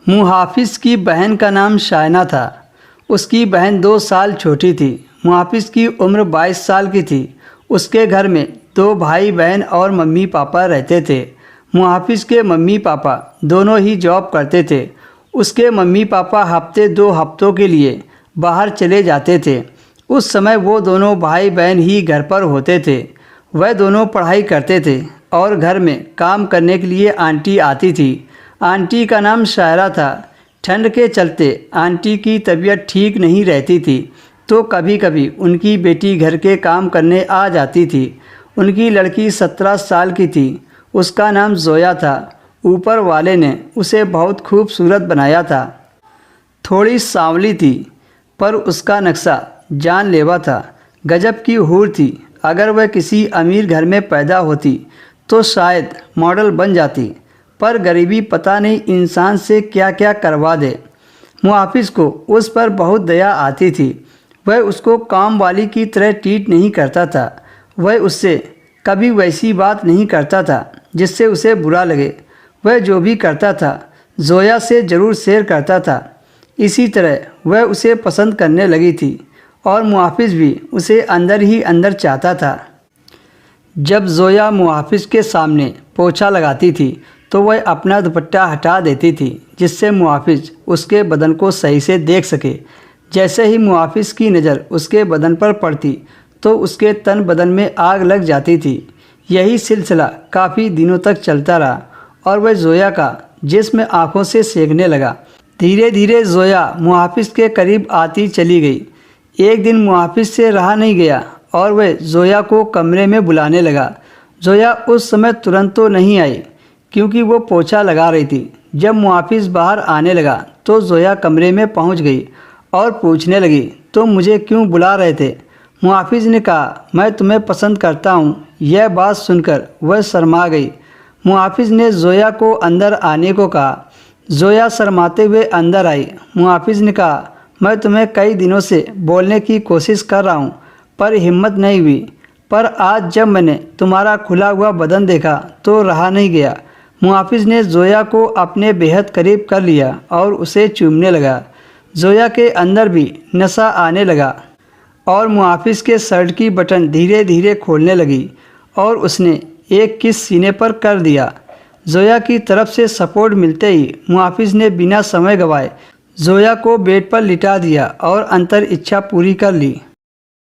मुहाफिज़ की बहन का नाम शायना था। उसकी बहन 2 साल छोटी थी। मुहाफिज़ की उम्र 22 साल की थी। उसके घर में 2 भाई बहन और मम्मी पापा रहते थे। मुहाफिज़ के मम्मी पापा दोनों ही जॉब करते थे। उसके मम्मी पापा हफ्ते 2 हफ्तों के लिए बाहर चले जाते थे। उस समय वो दोनों भाई बहन ही घर पर होते थे। वह दोनों पढ़ाई करते थे और घर में काम करने के लिए आंटी आती थी। आंटी का नाम शायरा था। ठंड के चलते आंटी की तबीयत ठीक नहीं रहती थी, तो कभी कभी उनकी बेटी घर के काम करने आ जाती थी। उनकी लड़की 17 साल की थी। उसका नाम जोया था। ऊपर वाले ने उसे बहुत खूबसूरत बनाया था। थोड़ी सांवली थी, पर उसका नक्शा जानलेवा था। गजब की हूर थी। अगर वह किसी अमीर घर में पैदा होती तो शायद मॉडल बन जाती, पर गरीबी पता नहीं इंसान से क्या क्या करवा दे। मुहाफिज़ को उस पर बहुत दया आती थी। वह उसको काम वाली की तरह ट्रीट नहीं करता था। वह उससे कभी वैसी बात नहीं करता था जिससे उसे बुरा लगे। वह जो भी करता था जोया से ज़रूर शेयर करता था। इसी तरह वह उसे पसंद करने लगी थी और मुहाफिज़ भी उसे अंदर ही अंदर चाहता था। जब जोया मुहाफिज़ के सामने पोछा लगाती थी तो वह अपना दुपट्टा हटा देती थी, जिससे मुहाफिज़ उसके बदन को सही से देख सके। जैसे ही मुहाफिज़ की नज़र उसके बदन पर पड़ती तो उसके तन बदन में आग लग जाती थी। यही सिलसिला काफ़ी दिनों तक चलता रहा और वह जोया का जिस्म आँखों से सेकने लगा। धीरे धीरे जोया मुहाफिज़ के करीब आती चली गई। एक दिन मुहाफिज़ से रहा नहीं गया और वह जोया को कमरे में बुलाने लगा। जोया उस समय तुरंत तो नहीं आई, क्योंकि वो पोछा लगा रही थी। जब मुहाफिज़ बाहर आने लगा तो जोया कमरे में पहुंच गई और पूछने लगी, तो मुझे क्यों बुला रहे थे? मुहाफिज़ ने कहा, मैं तुम्हें पसंद करता हूं। यह बात सुनकर वह शर्मा गई। मुहाफिज़ ने जोया को अंदर आने को कहा। जोया शर्माते हुए अंदर आई। मुहाफिज़ ने कहा, मैं तुम्हें कई दिनों से बोलने की कोशिश कर रहा हूँ, पर हिम्मत नहीं हुई। पर आज जब मैंने तुम्हारा खुला हुआ बदन देखा तो रहा नहीं गया। मुहाफिज़ ने जोया को अपने बेहद करीब कर लिया और उसे चूमने लगा। जोया के अंदर भी नशा आने लगा और मुहाफिज़ के शर्ट की बटन धीरे धीरे खोलने लगी और उसने एक किस सीने पर कर दिया। जोया की तरफ से सपोर्ट मिलते ही मुहाफिज़ ने बिना समय गंवाए जोया को बेड पर लिटा दिया और अंतर इच्छा पूरी कर ली।